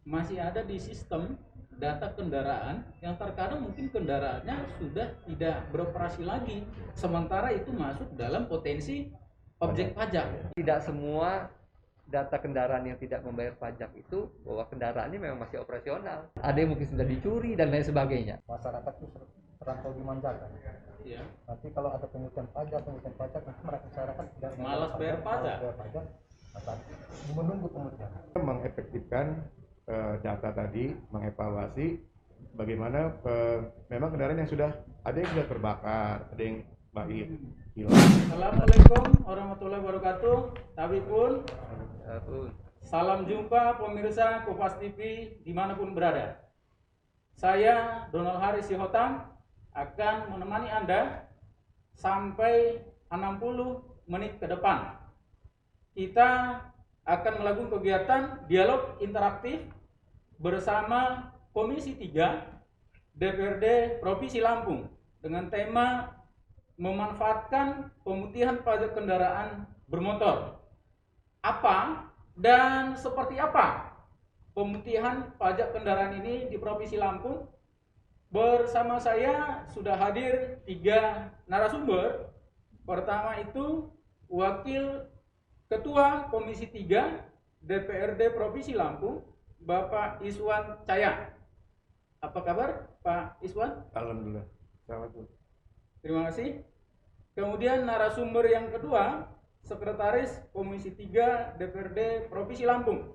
masih ada di sistem data kendaraan yang terkadang mungkin kendaraannya sudah tidak beroperasi lagi, sementara itu masuk dalam potensi objek pajak. Tidak semua data kendaraan yang tidak membayar pajak itu bahwa kendaraannya memang masih operasional. Ada yang mungkin sudah dicuri dan lain sebagainya. Masyarakat itu terlampau dimanjakan. Ya. Nanti kalau ada pengutian pajak nanti masyarakat tidak malas bayar pajak. Akan menunggu pengutian. Mengefektifkan data tadi, mengevaluasi bagaimana memang kendaraan yang sudah ada yang sudah terbakar, ada yang baik hilang. Assalamualaikum warahmatullahi wabarakatuh. Tabipun. Salam jumpa pemirsa Kompas TV dimanapun berada. Saya Donald Haris Sihotam akan menemani Anda sampai 60 menit ke depan. Kita akan melakukan kegiatan dialog interaktif bersama Komisi 3 DPRD Provinsi Lampung dengan tema memanfaatkan pemutihan pajak kendaraan bermotor. Apa dan seperti apa pemutihan pajak kendaraan ini di Provinsi Lampung? Bersama saya sudah hadir 3 narasumber. Pertama itu Wakil Ketua Komisi 3 DPRD Provinsi Lampung, Bapak Iswan Caya. Apa kabar Pak Iswan? Alhamdulillah. Selamat. Terima kasih. Kemudian narasumber yang kedua, Sekretaris Komisi 3 DPRD Provinsi Lampung,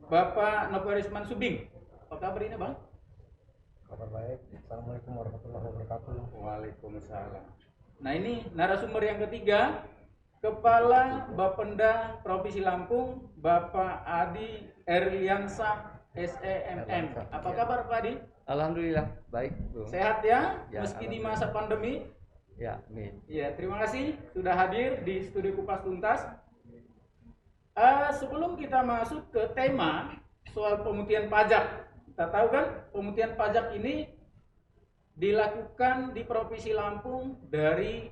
Bapak Novarisman Subing. Apa kabar ini, Bang? Kabar baik. Assalamualaikum warahmatullahi wabarakatuh. Waalaikumsalam. Nah, ini narasumber yang ketiga, Kepala Bapenda Provinsi Lampung, Bapak Adi Erliansah SEMM. Apa kabar Pak Adi? Alhamdulillah baik, Bung. Sehat ya, Ya, meski di masa pandemi. Ya, amin. Ya, terima kasih sudah hadir di Studio Kupas Tuntas. Sebelum kita masuk ke tema soal pemutihan pajak, kita tahu kan pemutihan pajak ini dilakukan di Provinsi Lampung dari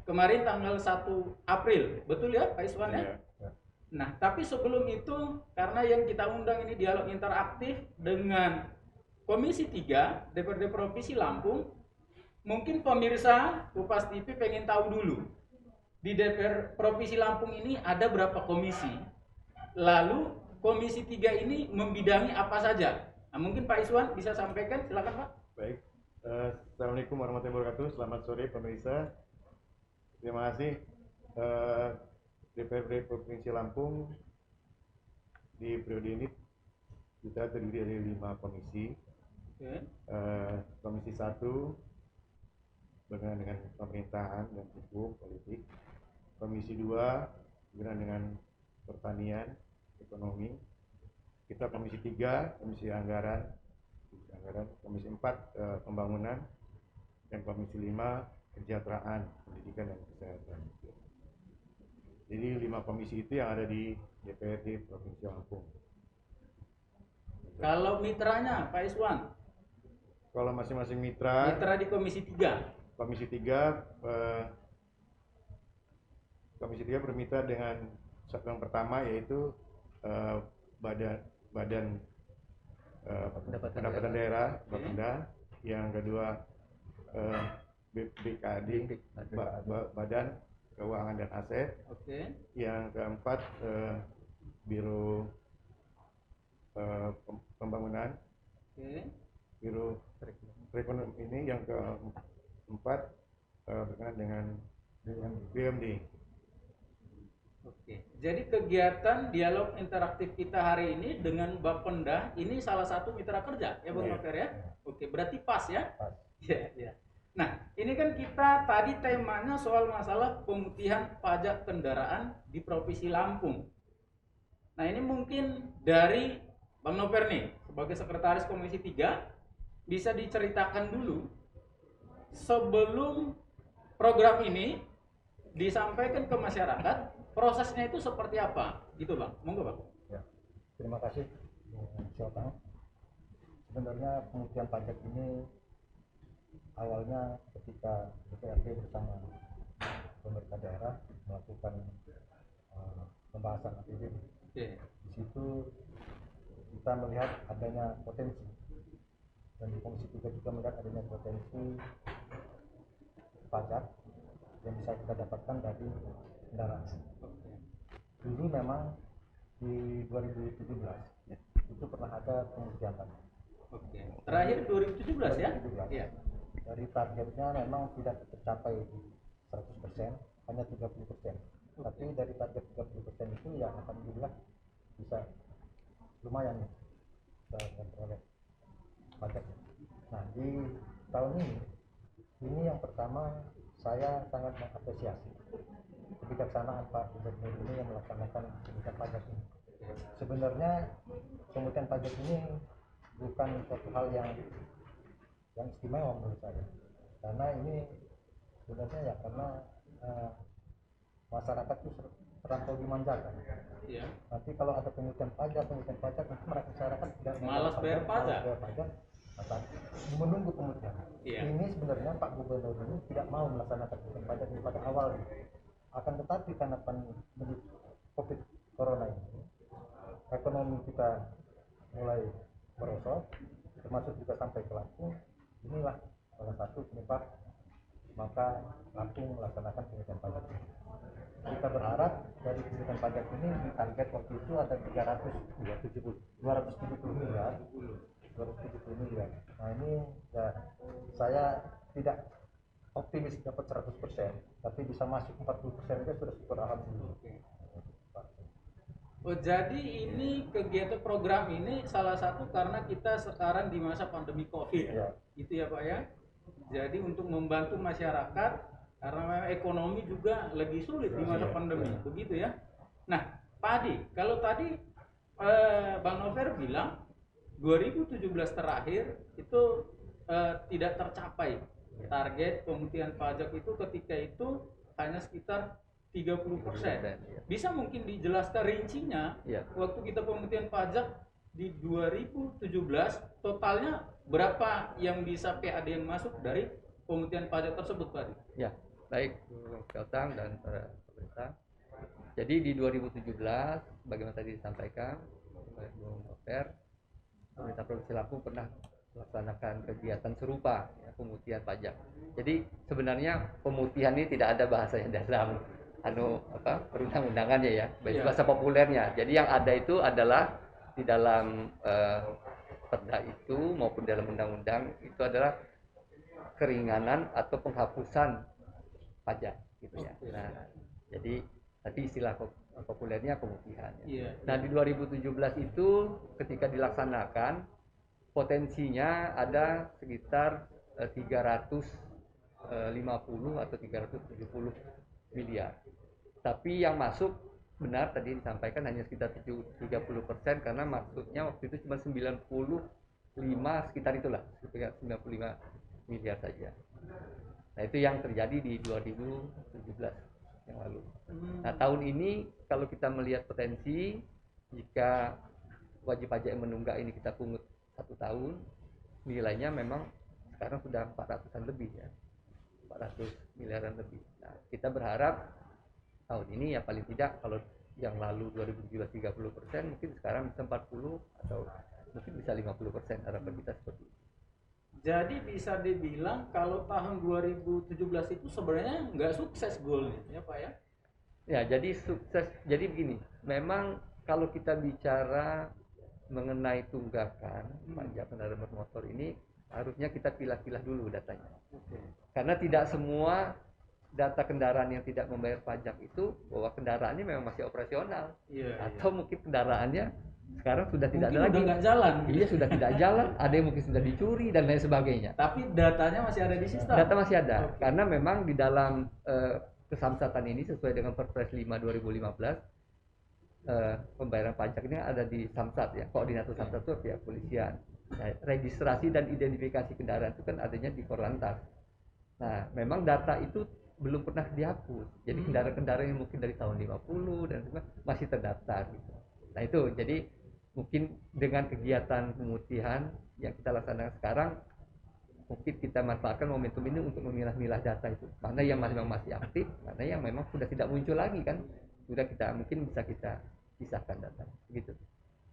kemarin tanggal 1 April, betul ya Pak Iswan ya? Nah, tapi sebelum itu karena yang kita undang ini dialog interaktif dengan Komisi 3 DPRD Provinsi Lampung, mungkin pemirsa Kupas TV pengen tahu dulu di DPR Provinsi Lampung ini ada berapa komisi, lalu Komisi 3 ini membidangi apa saja. Nah, mungkin Pak Iswan bisa sampaikan, silakan Pak. Baik. Assalamualaikum warahmatullahi wabarakatuh. Selamat sore pemirsa. Terima kasih. DPRD Provinsi Lampung di periode ini kita terdiri dari 5 komisi. Komisi 1 berkenaan dengan pemerintahan dan hukum politik. Komisi 2 berkenaan dengan pertanian, ekonomi. Kita komisi 3 komisi anggaran. Komisi 4 pembangunan, dan komisi 5 kesejahteraan, pendidikan dan kesehatan. Jadi 5 komisi itu yang ada di DPRD Provinsi Lampung. Kalau mitranya Pak Iswan? Kalau masing-masing mitra di Komisi 3. Komisi 3 bermitra dengan yang pertama yaitu Badan Pendapatan Daerah Bapenda, yang kedua BKD, Badan Keuangan dan Aset. Yang keempat Biro Pembangunan, Biro Perekonomian ini. Yang keempat berkenaan dengan BUMD. Oke, jadi kegiatan dialog interaktif kita hari ini dengan Bapenda ini salah satu mitra kerja ya Bang Nover ya? Oke, berarti pas ya? Pas. Ya. Nah, ini kan kita tadi temanya soal masalah pemutihan pajak kendaraan di Provinsi Lampung. Nah, ini mungkin dari Bang Nover nih sebagai Sekretaris Komisi 3 bisa diceritakan dulu sebelum program ini disampaikan ke masyarakat, prosesnya itu seperti apa gitu Bang? Monggo Bang. Ya, terima kasih Siotang. Sebenarnya pemutihan pajak ini awalnya ketika DPRD bersama pemerintah daerah melakukan pembahasan APBD. Di situ kita kita melihat adanya potensi, dan di Komisi 3 juga melihat adanya potensi pajak yang bisa kita dapatkan dari kendaraan. Dulu memang di 2017 itu pernah ada pengujian pajak. Oke. Terakhir 2017 ya? 2017. Iya. Dari targetnya memang tidak tercapai 100%, hanya 30%. Tapi dari target 30% itu ya alhamdulillah bisa lumayan bisa memperoleh pajak. Nah di tahun ini yang pertama saya sangat mengapresiasi kebijaksanaan Pak Gubernur ini yang melaksanakan penghutian pajak ini. Sebenarnya penghutian pajak ini bukan suatu hal yang istimewa menurut saya, karena ini sebenarnya ya karena masyarakat itu terlampau dimanjakan. Iya. Nanti kalau ada penghutian pajak nanti masyarakat tidak Malas bayar pajak. akan menunggu penghutian. Iya. Ini sebenarnya Pak Gubernur ini tidak mau melaksanakan penghutian pajak ini pada awalnya. Akan tetapi karena pandemi COVID Corona ini, ekonomi kita mulai merosot, termasuk juga sampai ke Lampung. Inilah salah satu penyebab maka Lampung melaksanakan penghutian pajak ini. Kita berharap dari penghutian pajak ini di target waktu itu ada 270 miliar. Nah ini ya saya tidak optimis dapat 100%, tapi bisa masuk 40% itu sudah syukur alhamdulillah. Oh, jadi ini kegiatan program ini salah satu karena kita sekarang di masa pandemi COVID, Ya. gitu ya Pak ya. Jadi untuk membantu masyarakat karena memang ekonomi juga lagi sulit di masa pandemi, begitu ya. Nah, Pak Adi, kalau tadi Bang Nover bilang 2017 terakhir itu tidak tercapai target pemutihan pajak itu, ketika itu hanya sekitar 30%. Bisa mungkin dijelaskan rincinya waktu kita pemutihan pajak di 2017 totalnya berapa yang bisa PAD yang masuk dari pemutihan pajak tersebut Pak Adi? Ya, baik Keltang dan para pemerintah. Jadi di 2017 bagaimana tadi disampaikan oleh Bung Nover, pemerintah Provinsi Lampung pernah melaksanakan kegiatan serupa ya, pemutihan pajak. Jadi sebenarnya pemutihan ini tidak ada bahasanya dalam perundang-undangannya ya, bahasa populernya. Jadi yang ada itu adalah di dalam perda itu maupun dalam undang-undang itu adalah keringanan atau penghapusan pajak gitu ya. Nah, jadi tadi istilah populernya pemutihan ya. Nah, di 2017 itu ketika dilaksanakan potensinya ada sekitar 350 atau 370 miliar. Tapi yang masuk benar tadi disampaikan hanya sekitar 30%, karena maksudnya waktu itu cuma 95 sekitar itulah, sekitar 95 miliar saja. Nah, itu yang terjadi di 2017 yang lalu. Nah, tahun ini kalau kita melihat potensi, jika wajib pajak yang menunggak ini kita pungut 1 tahun, nilainya memang sekarang sudah 400-an lebih ya, 400 miliaran lebih. Nah, kita berharap tahun ini ya paling tidak, kalau yang lalu 2017 30%, mungkin sekarang bisa 40 atau mungkin bisa 50%, harapan kita seperti itu. Jadi bisa dibilang kalau tahun 2017 itu sebenarnya nggak sukses goalnya ya Pak ya? Ya, jadi sukses. Jadi begini, memang kalau kita bicara mengenai tunggakan pajak kendaraan bermotor ini, harusnya kita pilah-pilah dulu datanya. Karena tidak semua data kendaraan yang tidak membayar pajak itu bahwa kendaraannya memang masih operasional, atau mungkin kendaraannya sekarang sudah tidak ada lagi, nggak jalan. Iya, sudah tidak jalan, ada yang mungkin sudah dicuri dan lain sebagainya. Tapi datanya masih ada di sistem. Data masih ada, karena memang di dalam kesamsatan ini sesuai dengan Perpres 5 2015, pembayaran pajak ini ada di Samsat ya, koordinator Samsat itu pihak polisian. Nah, registrasi dan identifikasi kendaraan itu kan adanya di Korlantas. Nah, memang data itu belum pernah dihapus. Jadi kendaraan-kendaraan yang mungkin dari tahun 50 dan masih terdaftar gitu. Nah, itu jadi mungkin dengan kegiatan pemutihan yang kita laksanakan sekarang, mungkin kita manfaatkan momentum ini untuk memilah-milah data itu, mana yang memang masih aktif, mana yang memang sudah tidak muncul lagi kan, sudah kita mungkin bisa kita pisahkan data gitu.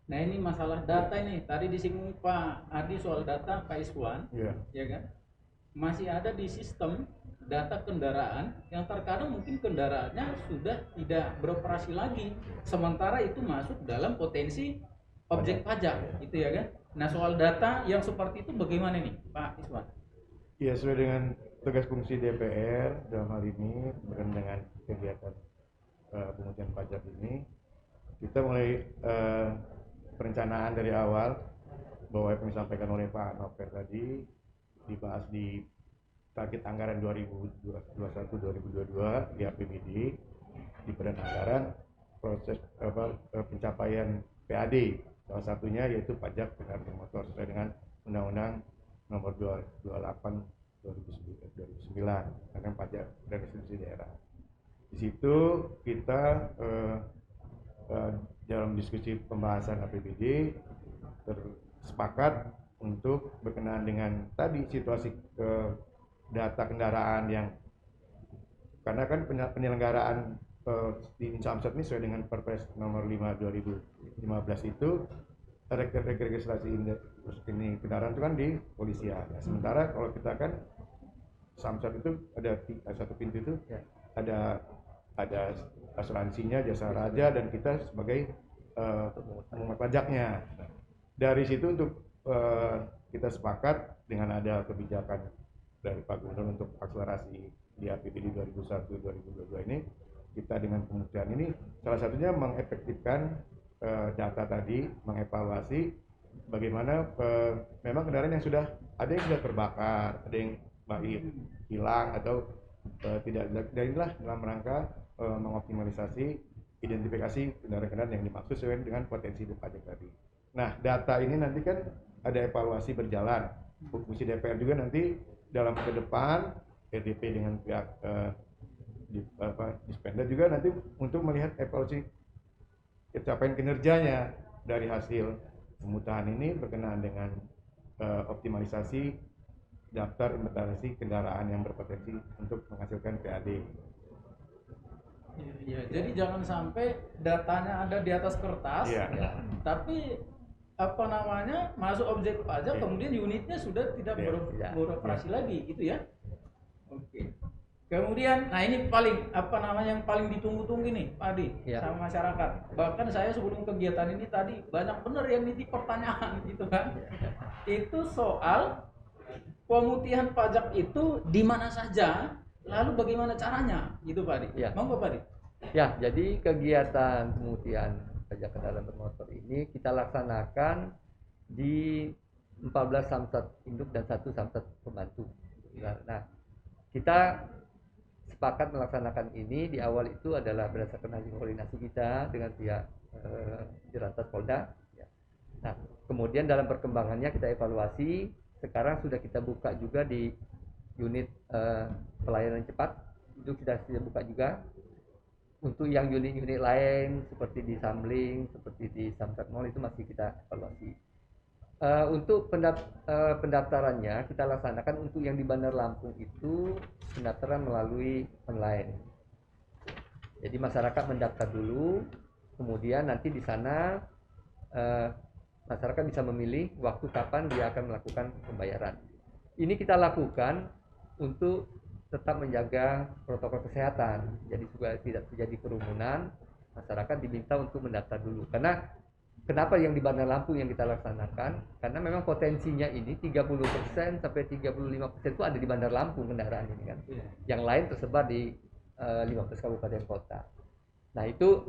Nah ini masalah data ini. Tadi disinggung Pak Adi soal data Pak Iswan, Iya. ya kan? Masih ada di sistem data kendaraan yang terkadang mungkin kendaraannya sudah tidak beroperasi lagi, sementara itu masuk dalam potensi objek pajak, gitu ya kan? Nah soal data yang seperti itu bagaimana nih Pak Iswan? Ya, sesuai dengan tugas fungsi DPR dalam hal ini berkaitan dengan kegiatan pengujian pajak ini, kita mulai perencanaan dari awal bahwa yang disampaikan oleh Pak Novel tadi dibahas di target anggaran 2021-2022 di APBD, di badan anggaran proses pencapaian PAD, salah satunya yaitu pajak kendaraan bermotor sesuai dengan Undang-Undang Nomor 28 2009 tentang pajak dan restitusi daerah. Di situ kita dalam diskusi pembahasan APBD tersepakat untuk berkenaan dengan tadi situasi data kendaraan yang, karena kan penyelenggaraan di Samsat ini sesuai dengan Perpres nomor 5 2015 itu registrasi ini kendaraan itu kan di polisian. Nah, sementara kalau kita kan Samsat itu ada satu pintu itu ada asuransinya, jasa raja, dan kita sebagai pengumat pajaknya. Dari situ untuk kita sepakat dengan ada kebijakan dari Pak Gubernur untuk akselerasi di APBD 2001-2022 ini, kita dengan kementerian ini salah satunya mengefektifkan data tadi, mengevaluasi bagaimana memang kendaraan yang sudah ada yang sudah terbakar, ada yang hilang atau tidak, dan inilah dalam rangka mengoptimalisasi identifikasi kendaraan-kendaraan yang dimaksud sesuai dengan potensi pajak tadi. Nah, data ini nanti kan ada evaluasi berjalan. Fungsi DPR juga nanti dalam ke depan RDP dengan pihak Dispenda juga nanti untuk melihat evaluasi capaian kinerjanya dari hasil pemutahan ini berkenaan dengan optimalisasi daftar inventarisasi kendaraan yang berpotensi untuk menghasilkan PAD. Ya, jadi jangan sampai datanya ada di atas kertas, tapi apa namanya masuk objek pajak, kemudian unitnya sudah tidak beroperasi lagi, gitu ya. Oke. Kemudian, nah ini paling apa namanya yang paling ditunggu-tunggu nih, Pak Adi, sama masyarakat. Bahkan saya sebelum kegiatan ini tadi banyak bener yang nitip pertanyaan gitu kan. Itu soal pemutihan pajak itu di mana saja, lalu bagaimana caranya, gitu Pak Adi. Monggo Pak Adi. Ya, jadi kegiatan pemutihan pajak kendaraan bermotor ini kita laksanakan di 14 samsat induk dan 1 samsat pembantu. Nah, kita sepakat melaksanakan ini di awal itu adalah berdasarkan hasil koordinasi kita dengan pihak Dirlantas Polda. Nah, kemudian dalam perkembangannya kita evaluasi. Sekarang sudah kita buka juga di unit pelayanan cepat, itu sudah buka juga. Untuk yang unit-unit lain seperti di Samling, seperti di Samsat Mall itu masih kita evaluasi. Untuk pendaftarannya kita laksanakan untuk yang di Bandar Lampung itu pendaftaran melalui online. Jadi masyarakat mendaftar dulu, kemudian nanti di sana masyarakat bisa memilih waktu kapan dia akan melakukan pembayaran. Ini kita lakukan untuk tetap menjaga protokol kesehatan, jadi supaya tidak terjadi kerumunan. Masyarakat diminta untuk mendaftar dulu. Karena kenapa yang di Bandar Lampung yang kita laksanakan? Karena memang potensinya ini 30% sampai 35% itu ada di Bandar Lampung kendaraan ini kan. Yang lain tersebar di 15 kabupaten kota. Nah itu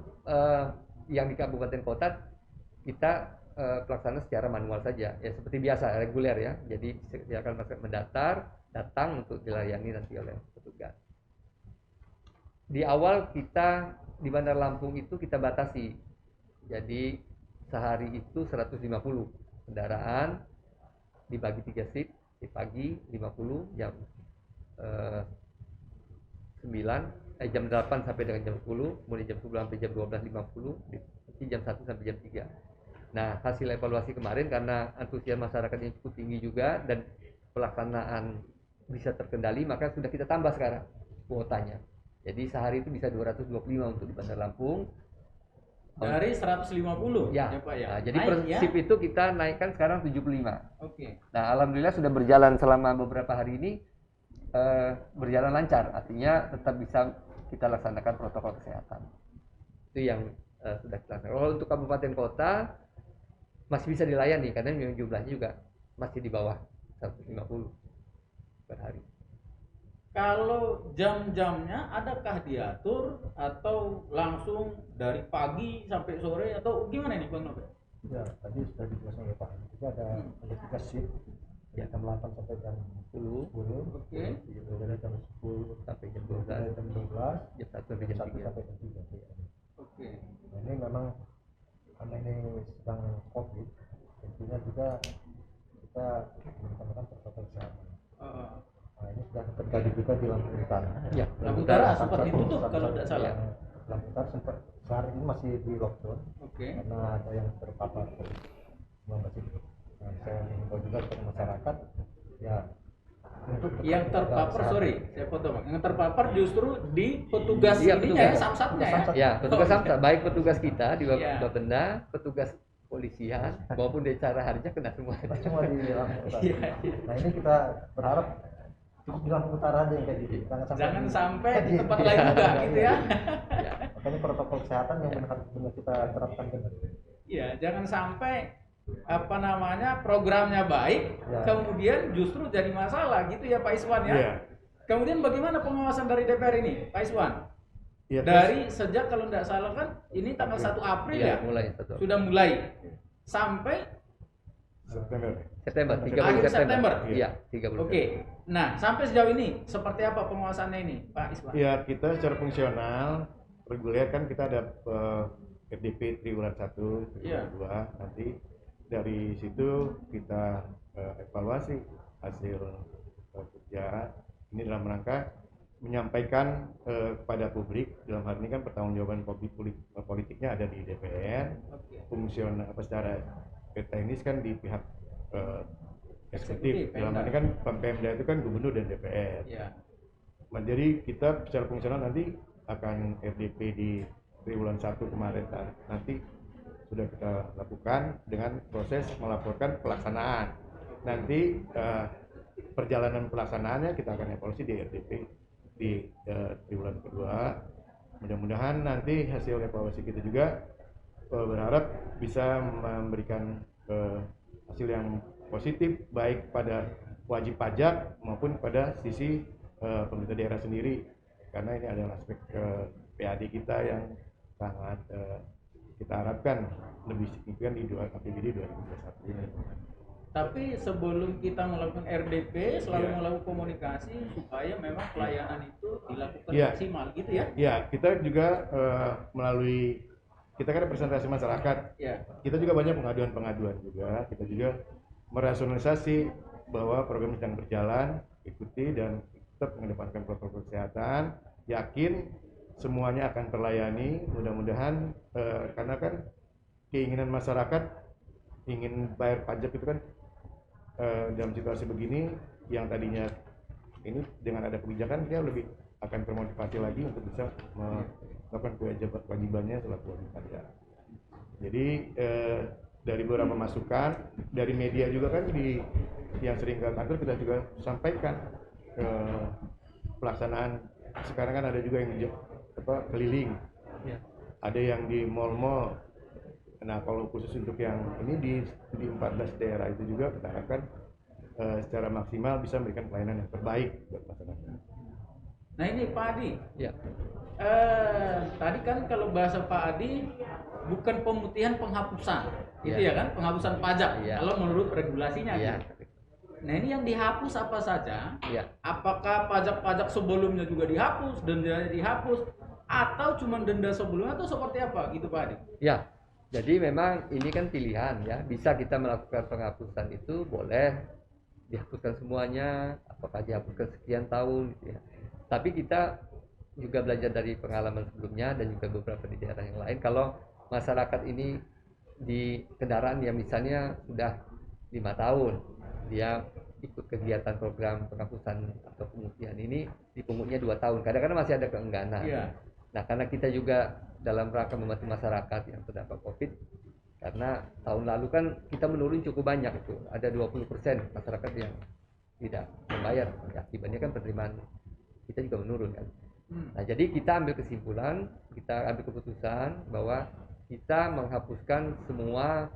yang di kabupaten kota kita pelaksanaan secara manual saja, ya seperti biasa reguler ya. Jadi silakan masyarakat mendaftar, datang untuk dilayani nanti oleh petugas. Di awal kita di Bandar Lampung itu kita batasi, jadi sehari itu 150 kendaraan dibagi 3 shift, di pagi 50 jam jam 8 sampai dengan jam 10, kemudian jam 10 sampai jam 12.50, jam 1 sampai jam 3. Nah, hasil evaluasi kemarin karena antusias masyarakatnya cukup tinggi juga dan pelaksanaan bisa terkendali, maka sudah kita tambah sekarang kuotanya. Jadi sehari itu bisa 225 untuk di Bandar Lampung. dari 150 Ya, Pak ya. nah, jadi Naik, per ya? shift itu kita naikkan sekarang 75. Oke. Nah, alhamdulillah sudah berjalan selama beberapa hari ini, berjalan lancar. Artinya tetap bisa kita laksanakan protokol kesehatan. Itu yang sudah kita laksanakan. Kalau untuk kabupaten kota masih bisa dilayani karena jumlahnya juga masih di bawah 150 per hari. Kalau jam-jamnya adakah diatur atau langsung dari pagi sampai sore atau gimana nih Bang Novel? Ya, tadi sudah dijelaskan oleh Pak. Itu ada 3 shift dari jam 8 sampai jam 10. Oke. Dari jam 10 Sampai jam dari 12, jam 12 jam 1 sampai jam 1 3. sampai jam 3. Oke. Nah, ini memang karena ini sedang COVID, tentunya juga kita menggunakan protokol kesehatan. Nah, ini sudah terjadi juga di Lampung Utara. Ya, Lampung Utara sempat ditutup kalau tidak salah. Lampung Utara sempat sehari ini masih di lockdown Oke. karena ada yang terpapar COVID-19 itu. Nah, saya mengimbau juga kepada masyarakat ya untuk tetap Yang menjaga terpapar, kesehatan. sorry, saya potong. Yang terpapar justru di petugas Iya, ininya petugas. ya, samsatnya ya. Ya, petugas samsat, baik petugas kita di Iya. Bapenda, petugas polisian maupun di cara harinya kena semua. Cuma di Lampung Utara. Iya, iya. Nah, ini kita berharap cukup di Lampung Utara aja yang kayak gitu. Jangan sampai di tempat lain juga gitu ya. Ya. Makanya protokol kesehatan yang benar-benar kita terapkan benar. Iya, jangan sampai apa namanya programnya baik, Ya. kemudian justru jadi masalah gitu ya Pak Iswan ya. Iya. Kemudian bagaimana pengawasan dari DPR ini, Pak Iswan? Iya, Dari sejak kalau tidak salah kan ini tanggal 1 April Ya, ya, mulai satu sudah mulai sampai September. September, 30 Akhir September. September. Iya, 30. oke. Nah, sampai sejauh ini seperti apa pengawasannya ini, Pak Iswan? Ya, kita secara fungsional reguler kan kita ada RDP triwulan 1, Iya. triwulan 2, nanti dari situ kita evaluasi hasil kerja ini dalam rangka menyampaikan kepada publik. Dalam hal ini kan pertanggungjawaban politiknya ada di DPR, Oke. fungsional secara teknis kan di pihak Eksekutif, eksekutif. Dalam hal ini kan Pemda itu kan gubernur dan DPR. Ya. Nah, jadi kita secara fungsional nanti akan RDP di triwulan 1 kemarin nanti sudah kita lakukan dengan proses melaporkan pelaksanaan. Nanti perjalanan pelaksanaannya kita akan evaluasi di RDP di triwulan kedua. Mudah-mudahan nanti hasil evaluasi kita juga berharap bisa memberikan hasil yang positif baik pada wajib pajak maupun pada sisi pemerintah daerah sendiri, karena ini adalah aspek PAD kita yang sangat kita harapkan lebih signifikan di APBD 2021 ini. Tapi sebelum kita melakukan RDP selalu Iya. melakukan komunikasi supaya memang pelayanan itu dilakukan Iya. maksimal gitu ya. Ya, kita juga melalui kita kan representasi masyarakat. Ya. Kita juga banyak pengaduan-pengaduan juga. Kita juga merasionalisasi bahwa program sedang berjalan, ikuti dan tetap mengedepankan protokol kesehatan. Yakin semuanya akan terlayani. Mudah-mudahan karena kan keinginan masyarakat ingin bayar pajak itu kan dalam situasi begini yang tadinya ini dengan ada kebijakan dia lebih akan termotivasi lagi untuk bisa melakukan kewajibannya selaku wajib pajak. Jadi dari beberapa masukan dari media juga kan yang sering ke kantor kita juga sampaikan pelaksanaan. Sekarang kan ada juga yang keliling, ada yang di mall-mall. Nah, kalau khusus untuk yang ini di 14 daerah itu juga kita harapkan secara maksimal bisa memberikan pelayanan yang terbaik buat masyarakat. Nah ini Pak Adi, Ya. tadi kan kalau bahasa Pak Adi bukan pemutihan, penghapusan, gitu Ya. ya kan, penghapusan pajak. Ya. Kalau menurut regulasinya. Iya. Gitu. Nah ini yang dihapus apa saja? Iya. Apakah pajak-pajak sebelumnya juga dihapus, denda dihapus, atau cuma denda sebelumnya atau seperti apa gitu Pak Adi? Ya, jadi memang ini kan pilihan ya. Bisa kita melakukan penghapusan itu boleh dihapuskan semuanya, apakah dihapuskan sekian tahun gitu ya. Tapi kita juga belajar dari pengalaman sebelumnya dan juga beberapa di daerah yang lain. Kalau masyarakat ini di kendaraan yang misalnya sudah 5 tahun, dia ikut kegiatan program penghapusan atau pemutihan ini dipungutnya 2 tahun. Kadang-kadang masih ada keengganan. Iya. Nah, karena kita juga dalam rangka membantu masyarakat yang terdampak COVID, karena tahun lalu kan kita menurun cukup banyak itu, ada 20% masyarakat yang tidak membayar, akibatnya kan penerimaan kita juga menurun kan. Nah, jadi kita ambil kesimpulan, kita ambil keputusan bahwa kita menghapuskan semua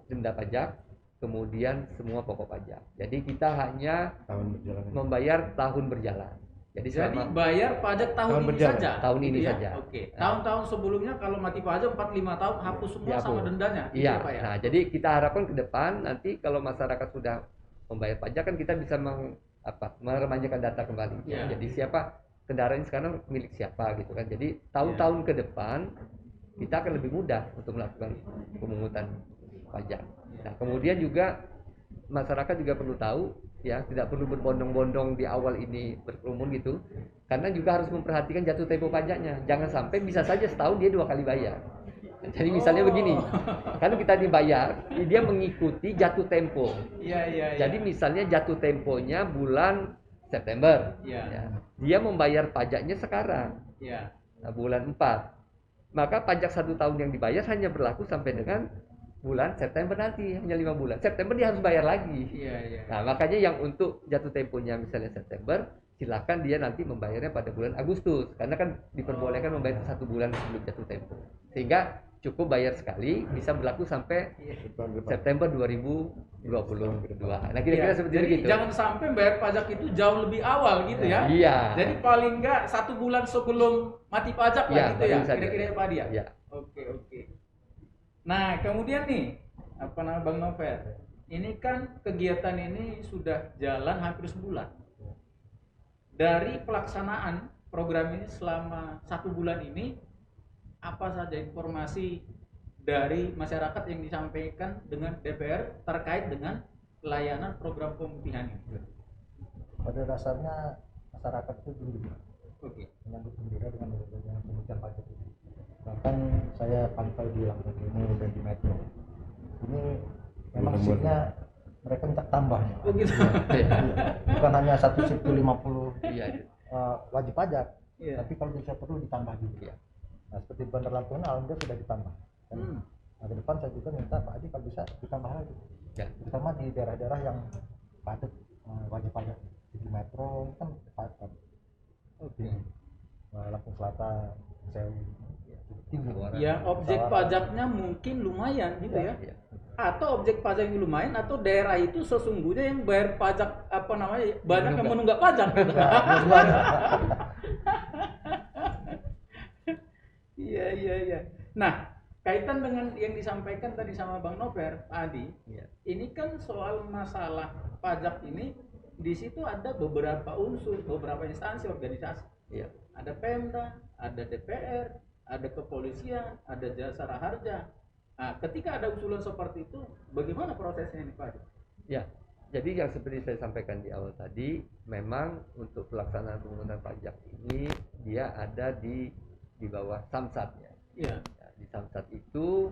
denda pajak, kemudian semua pokok pajak. Jadi kita hanya tahun berjalan. membayar tahun berjalan. Jadi bayar pajak tahun ini berjalan. saja. Tahun gitu ini ya? saja. Oke. Tahun-tahun sebelumnya kalau mati pajak 4-5 tahun hapus semua Dihapus. sama dendanya. Gitu Iya. ya, Pak ya? Nah, jadi kita harapkan ke depan nanti kalau masyarakat sudah membayar pajak kan kita bisa meremajakan data kembali. Iya. Jadi siapa kendaraan sekarang milik siapa gitu kan. Jadi tahun-tahun ke depan kita akan lebih mudah untuk melakukan pemungutan pajak. Nah, kemudian juga masyarakat juga perlu tahu ya, tidak perlu berbondong-bondong di awal ini berkerumun gitu, karena juga harus memperhatikan jatuh tempo pajaknya. Jangan sampai bisa saja setahun dia 2 kali bayar. Jadi misalnya begini, kan kita dibayar, dia mengikuti jatuh tempo. Iya. Jadi misalnya jatuh temponya bulan September, Iya. ya. Dia membayar pajaknya sekarang, Iya. bulan 4. Maka pajak 1 tahun yang dibayar hanya berlaku sampai dengan bulan September nanti, hanya 5 bulan. September dia harus bayar lagi. Iya. Nah, makanya yang untuk jatuh temponya misalnya September, silakan dia nanti membayarnya pada bulan Agustus, karena kan diperbolehkan membayar 1 bulan sebelum jatuh tempo. Sehingga cukup bayar sekali, bisa berlaku sampai September 2022. Nah, kira-kira seperti Jadi itu. jangan sampai bayar pajak itu jauh lebih awal gitu ya. Iya. Jadi paling enggak 1 bulan sebelum mati pajak lah Iya, gitu ya. baru saja. Kira-kira Pak Dia. Iya. Oke. Nah, kemudian nih, Bang Novel, ini kan kegiatan ini sudah jalan hampir sebulan. Dari pelaksanaan program ini selama 1 bulan ini, apa saja informasi dari masyarakat yang disampaikan dengan DPR terkait dengan pelayanan program pemutihan ini? Pada dasarnya masyarakat itu gembira, Oke. menyambut gembira dengan pemutihan pajak ini. Bahkan saya pantau di Lampung Timur dan di Metro. Ini memang shiftnya mereka minta tambah. Oh gitu. Bukan hanya satu shift itu 50 Iya. wajib pajak, Iya. tapi kalau bisa perlu ditambah juga. Nah, seperti Bandar Lampung alhamdulillah sudah ditambah. Nah, ke depan saya juga minta Pak Adi kalau bisa ditambah lagi. Ya. Terutama di daerah-daerah yang padat wajib pajak, di Metro kan padat. Oke. Lampung Selatan, Sewu, tinggi. Yang objek pajaknya mungkin lumayan gitu ya. Iya. Atau objek pajak yang lumayan, atau daerah itu sesungguhnya yang bayar pajak banyak yang menunggak pajak. Iya. Nah, kaitan dengan yang disampaikan tadi sama Bang Nover, Pak Adi, Iya. ini kan soal masalah pajak ini, di situ ada beberapa unsur, beberapa instansi organisasi. Iya. Ada Pemda, ada DPR, ada kepolisian, ada Jasara Harja. Nah, ketika ada usulan seperti itu, bagaimana prosesnya ini, Pak? Ya, jadi yang seperti saya sampaikan di awal tadi, memang untuk pelaksanaan pemungutan pajak ini dia ada di bawah Samsat ya. Iya. Ya, di Samsat itu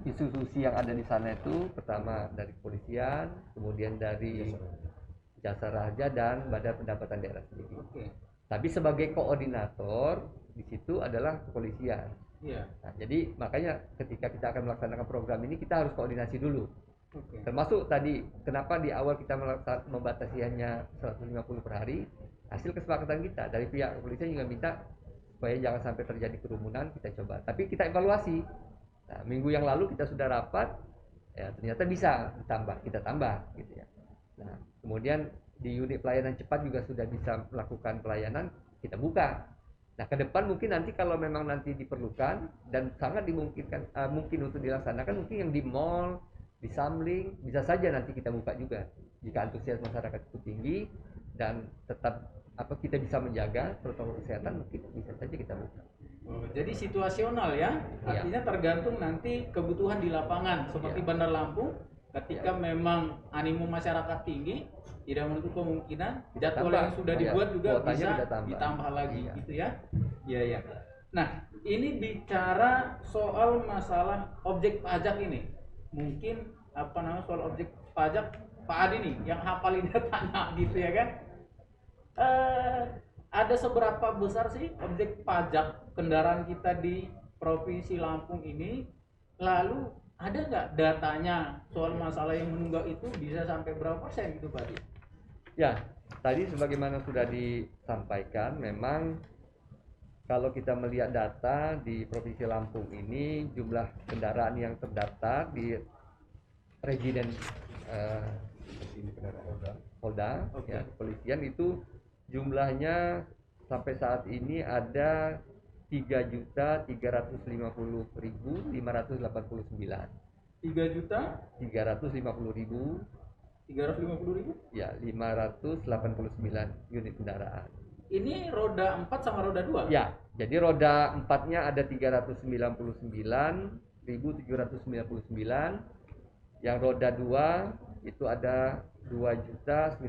institusi yang ada di sana itu pertama dari kepolisian, kemudian dari Jasara Harja dan Badan Pendapatan Daerah sendiri. Oke. Tapi sebagai koordinator di situ adalah kepolisian. Iya. Nah, jadi makanya ketika kita akan melaksanakan program ini kita harus koordinasi dulu. Oke. Termasuk tadi kenapa di awal kita membatasi hanya 150 per hari, hasil kesepakatan kita dari pihak kepolisian juga minta supaya jangan sampai terjadi kerumunan, kita coba. Tapi kita evaluasi. Nah, minggu yang lalu kita sudah rapat, ya ternyata bisa ditambah, kita tambah gitu ya. Nah, kemudian di unit pelayanan cepat juga sudah bisa melakukan pelayanan, kita buka. Nah, ke depan mungkin nanti kalau memang nanti diperlukan dan sangat dimungkinkan mungkin untuk dilaksanakan, mungkin yang di mall, di Samling bisa saja nanti kita buka juga jika antusias masyarakat itu tinggi dan tetap kita bisa menjaga protokol kesehatan, mungkin bisa saja kita buka. Oh, jadi situasional ya, artinya tergantung nanti kebutuhan di lapangan seperti Bandar Lampung. Ketika memang animo masyarakat tinggi, tidak menutup kemungkinan jadwal yang sudah dibuat juga bisa ditambah lagi gitu ya. Iya. Nah, ini bicara soal masalah objek pajak ini. Mungkin soal objek pajak Pak Adi nih yang hafal ini tanya gitu ya kan. ada seberapa besar sih objek pajak kendaraan kita di Provinsi Lampung ini? Lalu ada nggak datanya soal masalah yang menunggak itu bisa sampai berapa persen gitu Pak Adi? Ya, tadi sebagaimana sudah disampaikan, memang kalau kita melihat data di Provinsi Lampung ini, jumlah kendaraan yang terdaftar di residen Polda, Oke. ya, kepolisian itu jumlahnya sampai saat ini ada 3.350.589. 3 juta 350.000 350.000. ya 589 unit kendaraan. Ini roda 4 sama roda 2? Ya, jadi roda 4-nya ada 399.799, yang roda 2 itu ada 2.950.790.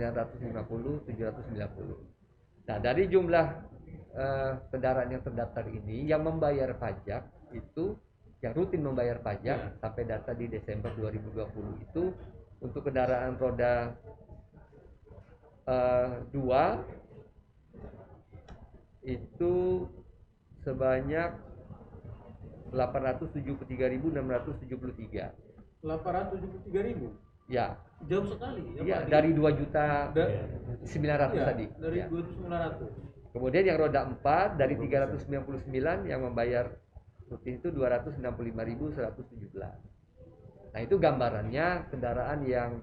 Nah, dari jumlah kendaraan yang terdaftar ini, yang membayar pajak itu, yang rutin membayar pajak sampai data di Desember 2020 itu, untuk kendaraan roda 2 itu sebanyak 873.673. 873.000. Ya, Jauh sekali ya, ya Pak Adi. dari 2.900.000 Iya, tadi. dari Ya. 2.900. Kemudian yang roda 4 dari 399 yang membayar rutin itu 265.117. Nah, itu gambarannya kendaraan yang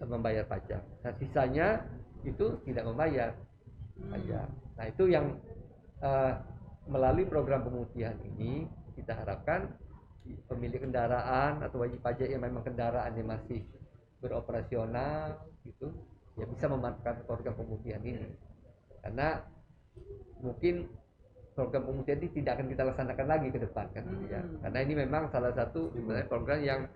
membayar pajak. Nah, sisanya itu tidak membayar pajak. Nah, itu yang melalui program pemutihan ini kita harapkan pemilik kendaraan atau wajib pajak yang memang kendaraannya masih beroperasional gitu ya bisa memanfaatkan program pemutihan ini, karena mungkin program pemutihan ini tidak akan kita laksanakan lagi ke depan kan gitu ya, karena ini memang salah satu sebenarnya program yang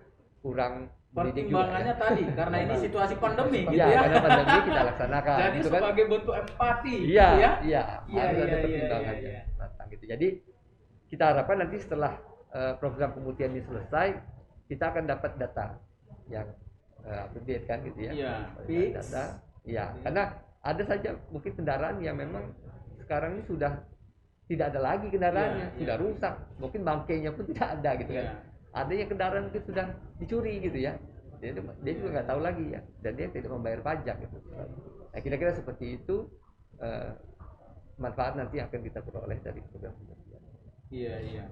kurang Pertimbangannya tadi karena ini situasi pandemi gitu ya, ya. karena pandemi kita laksanakan. Jadi gitu kan. sebagai bentuk empati Iya, gitu ya. iya, Iya, harus iya, ada iya, pertimbangan iya, yang matang gitu. Jadi kita harapkan nanti setelah program pemutihan ini selesai, kita akan dapat data yang update kan gitu ya. Iya, Dengan fix. data. Iya, karena ada saja mungkin kendaraan yang memang sekarang ini sudah tidak ada lagi kendaraannya, Iya, sudah iya. rusak, mungkin bangkainya pun tidak ada gitu kan. Iya. Ada yang kendaraan mungkin sudah dicuri gitu ya. Dia juga nggak tahu lagi ya, dan dia tidak membayar pajak gitu. Nah, kira-kira seperti itu manfaat nanti akan kita peroleh dari program pemutihan. Iya, iya.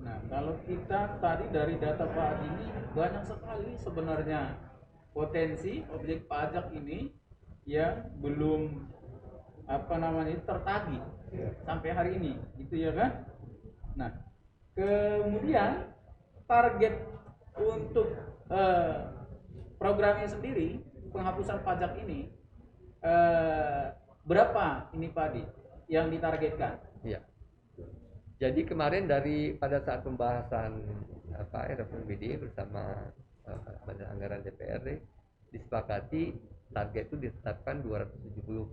Nah, kalau kita tadi dari data Pak Adi ini banyak sekali sebenarnya potensi objek pajak ini yang belum tertagih sampai hari ini, gitu ya kan? Nah, kemudian target untuk programnya sendiri penghapusan pajak ini berapa ini Pak Adi yang ditargetkan? Iya. Jadi kemarin pada saat pembahasan RPBD bersama Badan Anggaran DPRD disepakati target itu ditetapkan 270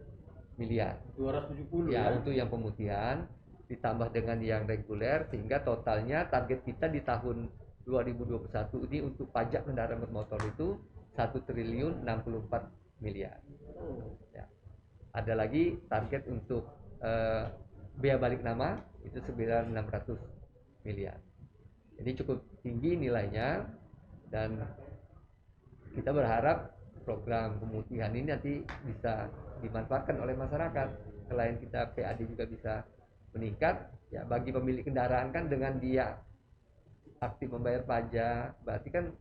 miliar. 270 Ya, ya. untuk yang pemutihan ditambah dengan yang reguler, sehingga totalnya target kita di tahun 2021 ini untuk pajak kendaraan bermotor itu 1.064 miliar. Ya. Ada lagi target untuk bea balik nama itu sekitar 600 miliar. Jadi cukup tinggi nilainya, dan kita berharap program pemutihan ini nanti bisa dimanfaatkan oleh masyarakat. Selain kita PAD juga bisa meningkat, ya bagi pemilik kendaraan kan dengan dia aktif membayar pajak, berarti kan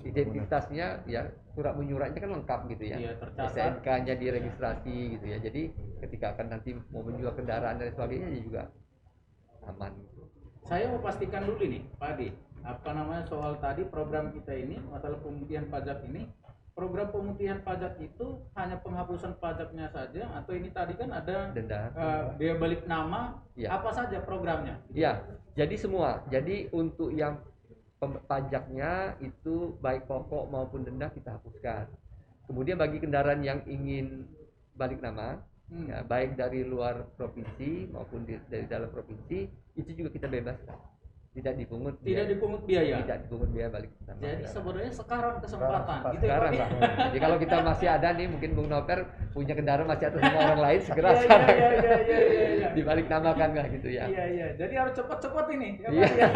identitasnya ya surat menyuratnya kan lengkap gitu ya. Iya, tercatat. STNK-nya diregistrasi gitu ya. Jadi ketika akan nanti mau menjual kendaraan dan sebagainya juga aman. Saya mau pastikan dulu nih, Pak Adi, soal tadi program kita ini, masalah pemutihan pajak ini, program pemutihan pajak itu hanya penghapusan pajaknya saja, atau ini tadi kan ada Denda. bea balik nama, Ya. apa saja programnya? Ya, jadi semua. Jadi untuk yang pajaknya itu baik pokok maupun denda kita hapuskan. Kemudian bagi kendaraan yang ingin balik nama, ya, baik dari luar provinsi maupun dari dalam provinsi, itu juga kita bebaskan. tidak dipungut Tidak dipungut biaya. tidak dipungut biaya balik ke taman Jadi negara. sebenarnya sekarang kesempatan Sekarang gitu ya, Pak. Sekarang lah. Jadi kalau kita masih ada nih, mungkin Bung Noper punya kendaraan masih atas nama orang lain, segera Iya, sekarang iya, iya, iya, iya, iya. dibalik namakan lah gitu ya. Iya, iya. Jadi harus cepat-cepat ini ya, Pak, Iya. ya.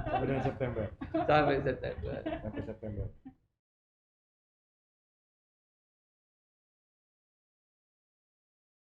sampai dengan September. Sampai September. Sampai September.